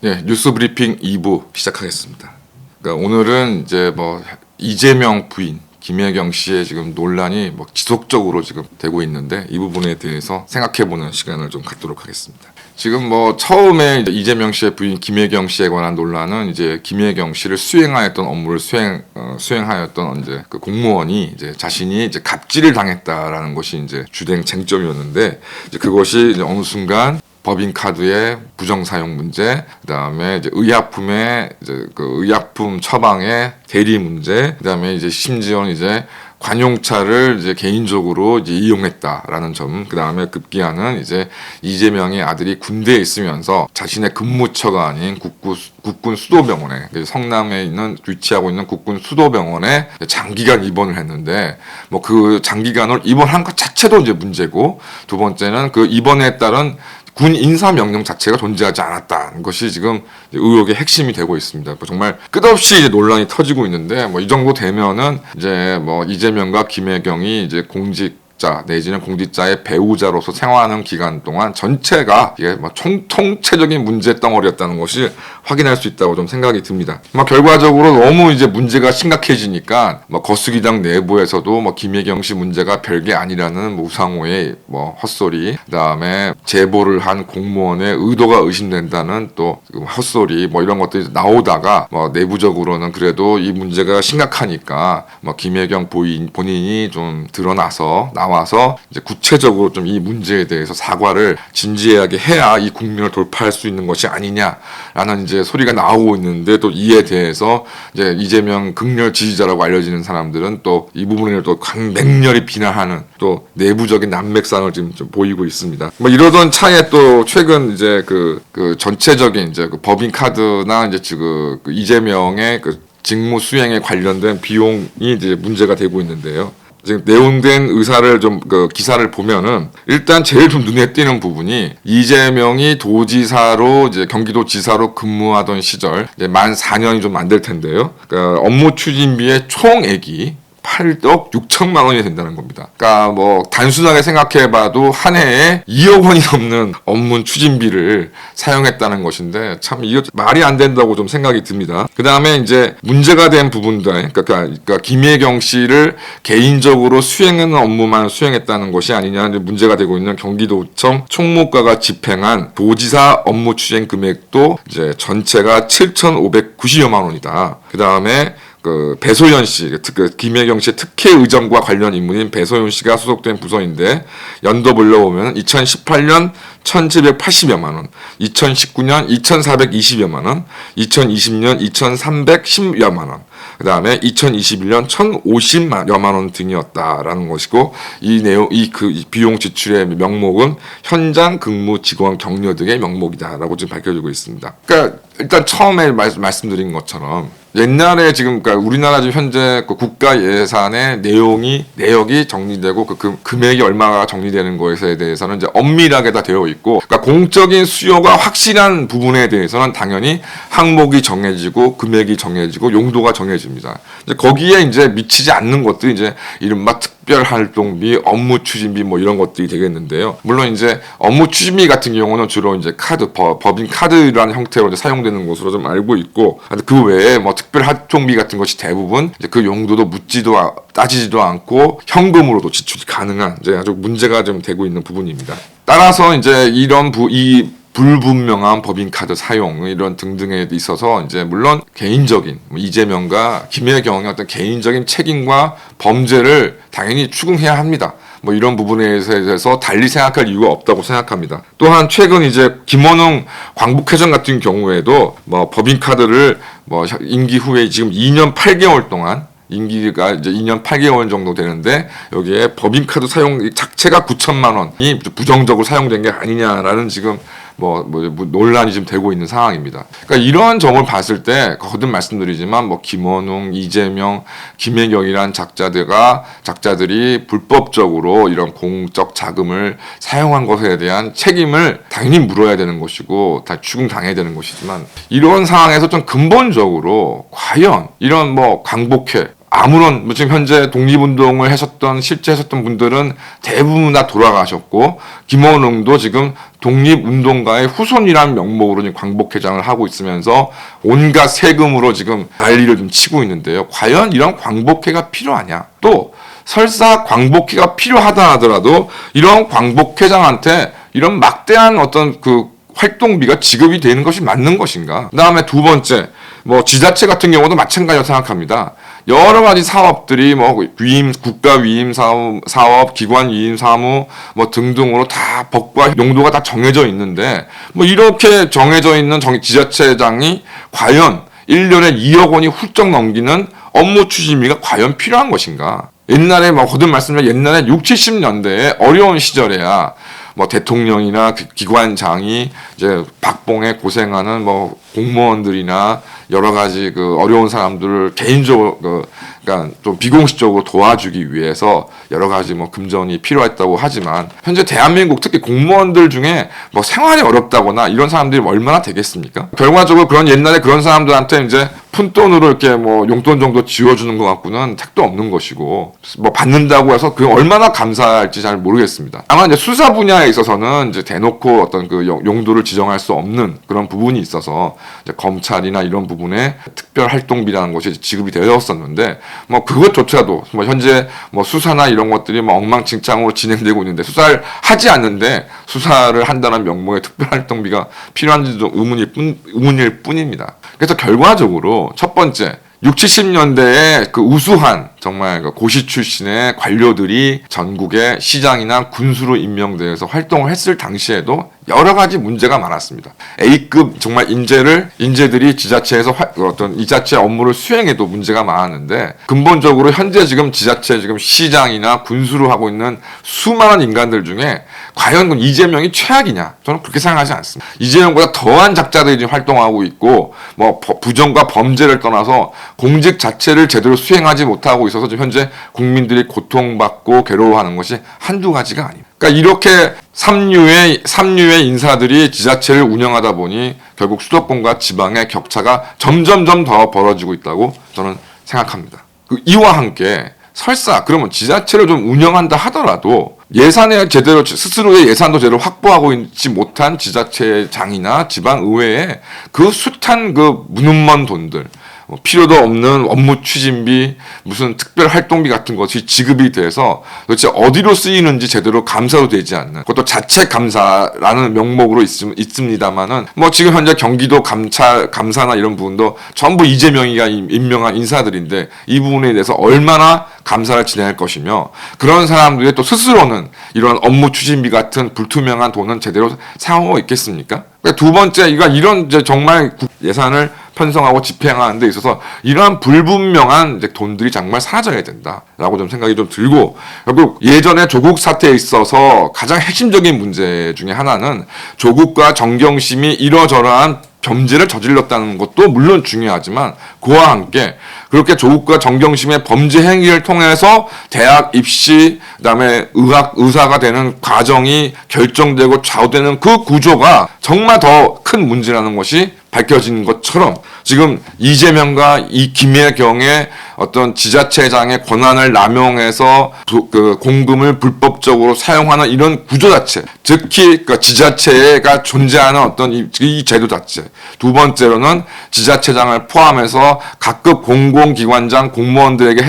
네, 뉴스 브리핑 2부 시작하겠습니다. 그러니까 오늘은 이제 이재명 부인 김혜경 씨의 지금 논란이 지속적으로 지금 되고 있는데 이 부분에 대해서 생각해보는 시간을 좀 갖도록 하겠습니다. 지금 처음에 이제 이재명 씨의 부인 김혜경 씨에 관한 논란은 이제 김혜경 씨를 수행하였던 업무를 수행하였던 이제 그 공무원이 이제 자신이 이제 갑질을 당했다라는 것이 이제 주된 쟁점이었는데 이제 그것이 이제 어느 순간 법인카드의 부정 사용 문제, 그다음에 이제 의약품의 이제 그 의약품 처방의 대리 문제, 그다음에 이제 심지어는 이제 관용차를 이제 개인적으로 이제 이용했다라는 점, 그다음에 급기야는 이제 이재명의 아들이 군대에 있으면서 자신의 근무처가 아닌 국군 수도병원에, 성남에 있는 위치하고 있는 국군 수도병원에 장기간 입원을 했는데 그 장기간을 입원한 것 자체도 이제 문제고, 두 번째는 그 입원에 따른 군 인사 명령 자체가 존재하지 않았다는 것이 지금 의혹의 핵심이 되고 있습니다. 정말 끝없이 이제 논란이 터지고 있는데 이 정도 되면은 이제 이재명과 김혜경이 이제 공직자 내지는 공직자의 배우자로서 생활하는 기간 동안 전체가 이게 통체적인 문제 덩어리였다는 것이 확인할 수 있다고 좀 생각이 듭니다. 결과적으로 너무 이제 문제가 심각해지니까 거수기당 내부에서도 김혜경 씨 문제가 별게 아니라는 우상호의 헛소리, 그다음에 제보를 한 공무원의 의도가 의심된다는 또 헛소리 이런 것들이 나오다가 내부적으로는 그래도 이 문제가 심각하니까 김혜경 본인이 좀 나와서 이제 구체적으로 좀 이 문제에 대해서 사과를 진지하게 해야 이 국면을 돌파할 수 있는 것이 아니냐라는 이제 소리가 나오고 있는데, 또 이에 대해서 이제 이재명 극렬 지지자라고 알려지는 사람들은 또 이 부분을 또 맹렬히 비난하는 또 내부적인 난맥상을 지금 좀 보이고 있습니다. 이러던 차에 또 최근 이제 그 전체적인 이제 그 법인카드나 이제 그 이재명의 그 직무 수행에 관련된 비용이 이제 문제가 되고 있는데요. 지금 내용된 의사를 기사를 보면은 일단 제일 좀 눈에 띄는 부분이 이재명이 도지사로 이제 경기도지사로 근무하던 시절 이제 만 4년이 좀 안 될 텐데요. 그러니까 업무 추진비의 총액이 8억 6천만 원이 된다는 겁니다. 그러니까 단순하게 생각해봐도 한 해에 2억 원이 넘는 업무 추진비를 사용했다는 것인데 참 이거 말이 안 된다고 좀 생각이 듭니다. 그 다음에 이제 문제가 된 부분들, 그러니까 김혜경 씨를 개인적으로 수행하는 업무만 수행했다는 것이 아니냐 문제가 되고 있는 경기도청 총무과가 집행한 도지사 업무 추진 금액도 이제 전체가 7,590여만 원이다. 그 다음에 배소연 씨, 김혜경 씨의 특혜 의정과 관련 인물인 배소연 씨가 소속된 부서인데 연도 불러보면 2018년 1,780여만 원, 2019년 2,420여만 원, 2020년 2,310여만 원, 그 다음에 2021년 1,050여만 원 등이었다라는 것이고, 이 비용 지출의 명목은 현장 근무 직원 격려 등의 명목이다라고 지금 밝혀지고 있습니다. 그러니까 일단 처음에 말씀드린 것처럼 옛날에 지금 그러니까 우리나라 지금 현재 그 국가 예산의 내역이 정리되고 그 금액이 얼마가 정리되는 것에 대해서는 이제 엄밀하게 다 되어 있고, 그러니까 공적인 수요가 확실한 부분에 대해서는 당연히 항목이 정해지고 금액이 정해지고 용도가 정해집니다. 이제 거기에 이제 미치지 않는 것들이 이제 이른바 특별활동비, 업무 추진비 이런 것들이 되겠는데요. 물론 이제 업무 추진비 같은 경우는 주로 이제 법인 카드라는 형태로 이제 사용되는 것으로 좀 알고 있고, 그 외에 특별활동비 같은 것이 대부분 이제 그 용도도 따지지도 않고 현금으로도 지출이 가능한 이제 아주 문제가 좀 되고 있는 부분입니다. 따라서 이제 이 불분명한 법인카드 사용 이런 등등에 있어서 이제 물론 개인적인 이재명과 김혜경의 어떤 개인적인 책임과 범죄를 당연히 추궁해야 합니다. 이런 부분에 대해서 달리 생각할 이유가 없다고 생각합니다. 또한 최근 이제 김원웅 광복회장 같은 경우에도 법인카드를 임기 후에 지금 2년 8개월 동안 임기가 이제 2년 8개월 정도 되는데 여기에 법인카드 사용 자체가 9천만 원이 부정적으로 사용된 게 아니냐라는 지금 논란이 좀 되고 있는 상황입니다. 그러니까 이러한 점을 봤을 때 거듭 말씀드리지만 김원웅, 이재명, 김혜경이란 작자들이 불법적으로 이런 공적 자금을 사용한 것에 대한 책임을 당연히 물어야 되는 것이고 다 추궁당해야 되는 것이지만, 이런 상황에서 좀 근본적으로 과연 이런 광복회 아무런 뭐 지금 현재 독립운동을 실제 하셨던 분들은 대부분 다 돌아가셨고 김원웅도 지금 독립운동가의 후손이라는 명목으로 지금 광복회장을 하고 있으면서 온갖 세금으로 지금 난리를 좀 치고 있는데요. 과연 이런 광복회가 필요하냐? 또 설사 광복회가 필요하다 하더라도 이런 광복회장한테 이런 막대한 어떤 그 활동비가 지급이 되는 것이 맞는 것인가? 그다음에 두 번째, 뭐 지자체 같은 경우도 마찬가지로 생각합니다. 여러 가지 사업들이 뭐 국가 위임 사업, 기관 위임 사무 뭐 등등으로 다 법과 용도가 다 정해져 있는데 뭐 이렇게 정해져 있는 지자체장이 과연 1년에 2억 원이 훌쩍 넘기는 업무 추진비가 과연 필요한 것인가? 옛날에 뭐 거듭 말씀드린 옛날에 6, 70년대에 어려운 시절에야 뭐 대통령이나 기관장이 이제 박봉에 고생하는 뭐 공무원들이나 여러 가지 그 어려운 사람들을 개인적으로 그러니까 좀 비공식적으로 도와주기 위해서 여러 가지 뭐 금전이 필요했다고 하지만 현재 대한민국 특히 공무원들 중에 뭐 생활이 어렵다거나 이런 사람들이 얼마나 되겠습니까? 결과적으로 그런 옛날에 그런 사람들한테 이제 푼돈으로 이렇게 뭐 용돈 정도 지워주는 것 갖고는 택도 없는 것이고 뭐 받는다고 해서 그 얼마나 감사할지 잘 모르겠습니다. 다만 이제 수사 분야에 있어서는 이제 대놓고 어떤 그 용도를 지정할 수 없는 그런 부분이 있어서 이제 검찰이나 이런 부분에 특별 활동비라는 것이 지급이 되었었는데 뭐 그것조차도 뭐 현재 뭐 수사나 이런 것들이 뭐 엉망진창으로 진행되고 있는데 수사를 하지 않는데 수사를 한다는 명목의 특별 활동비가 필요한지도 의문일 뿐입니다. 그래서 결과적으로 첫 번째 6, 70년대에 그 우수한 정말 고시 출신의 관료들이 전국의 시장이나 군수로 임명되어서 활동을 했을 당시에도 여러 가지 문제가 많았습니다. A급 정말 인재들이 지자체에서 어떤 이자체 업무를 수행해도 문제가 많았는데 근본적으로 현재 지금 지자체 지금 시장이나 군수로 하고 있는 수많은 인간들 중에 과연 이재명이 최악이냐? 저는 그렇게 생각하지 않습니다. 이재명보다 더한 작자들이 활동하고 있고 뭐 부정과 범죄를 떠나서 공직 자체를 제대로 수행하지 못하고 있어서 지금 현재 국민들이 고통받고 괴로워하는 것이 한두 가지가 아닙니다. 그러니까 이렇게 삼류의 인사들이 지자체를 운영하다 보니 결국 수도권과 지방의 격차가 점점점 더 벌어지고 있다고 저는 생각합니다. 이와 함께 설사 그러면 지자체를 좀 운영한다 하더라도 예산에 제대로 스스로의 예산도 제대로 확보하고 있지 못한 지자체장이나 지방의회에 그 숱한 그 무능먼 돈들 필요도 없는 업무 추진비, 무슨 특별 활동비 같은 것이 지급이 돼서 도대체 어디로 쓰이는지 제대로 감사도 되지 않는 그것도 자체 감사라는 명목으로 있습니다만은 뭐 지금 현재 경기도 감사나 이런 부분도 전부 이재명이가 임명한 인사들인데 이 부분에 대해서 얼마나 감사를 진행할 것이며 그런 사람들이 또 스스로는 이런 업무 추진비 같은 불투명한 돈은 제대로 사용하고 있겠습니까? 그러니까 두 번째, 이런 이제 정말 예산을 편성하고 집행하는 데 있어서 이러한 불분명한 이제 돈들이 정말 사라져야 된다라고 좀 생각이 좀 들고 결국 예전에 조국 사태에 있어서 가장 핵심적인 문제 중에 하나는 조국과 정경심이 이러저러한 범죄를 저질렀다는 것도 물론 중요하지만 그와 함께 그렇게 조국과 정경심의 범죄 행위를 통해서 대학 입시 그다음에 의사가 되는 과정이 결정되고 좌우되는 그 구조가 정말 더 큰 문제라는 것이 밝혀진 것처럼 지금 이재명과 이 김혜경의 어떤 지자체장의 권한을 남용해서 그 공금을 불법적으로 사용하는 이런 구조 자체, 특히 그 지자체가 존재하는 어떤 이 제도 자체. 두 번째로는 지자체장을 포함해서 각급 공공기관장 공무원들에게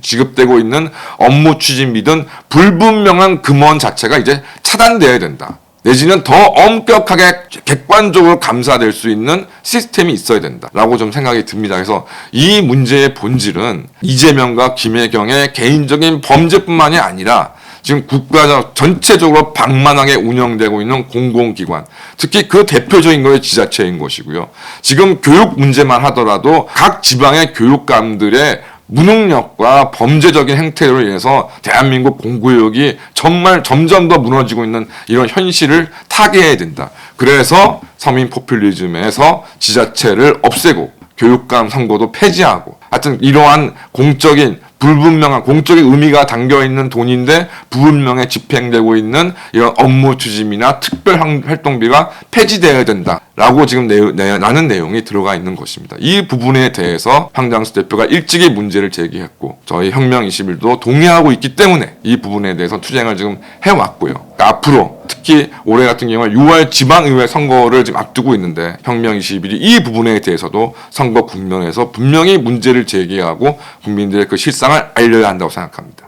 지급되고 있는 업무 추진비 등 불분명한 금원 자체가 이제 차단돼야 된다. 내지는 더 엄격하게 객관적으로 감사될 수 있는 시스템이 있어야 된다라고 좀 생각이 듭니다. 그래서 이 문제의 본질은 이재명과 김혜경의 개인적인 범죄뿐만이 아니라 지금 국가적 전체적으로 방만하게 운영되고 있는 공공기관, 특히 그 대표적인 것이 지자체인 것이고요. 지금 교육 문제만 하더라도 각 지방의 교육감들의 무능력과 범죄적인 행태로 인해서 대한민국 공교육이 정말 점점 더 무너지고 있는 이런 현실을 타개해야 된다. 그래서 서민 포퓰리즘에서 지자체를 없애고 교육감 선거도 폐지하고 하여튼 이러한 공적인 불분명한 공적인 의미가 담겨 있는 돈인데 불분명하게 집행되고 있는 이런 업무 추진이나 특별 활동비가 폐지되어야 된다라고 지금 라는 내용이 들어가 있는 것입니다. 이 부분에 대해서 황장수 대표가 일찍이 문제를 제기했고 저희 혁명 21도 동의하고 있기 때문에 이 부분에 대해서 투쟁을 지금 해왔고요. 그러니까 앞으로 특히 올해 같은 경우는 6월 지방의회 선거를 지금 앞두고 있는데 혁명 21이 이 부분에 대해서도 선거 국면에서 분명히 문제를 제기하고 국민들의 그 실상을 알려야 한다고 생각합니다.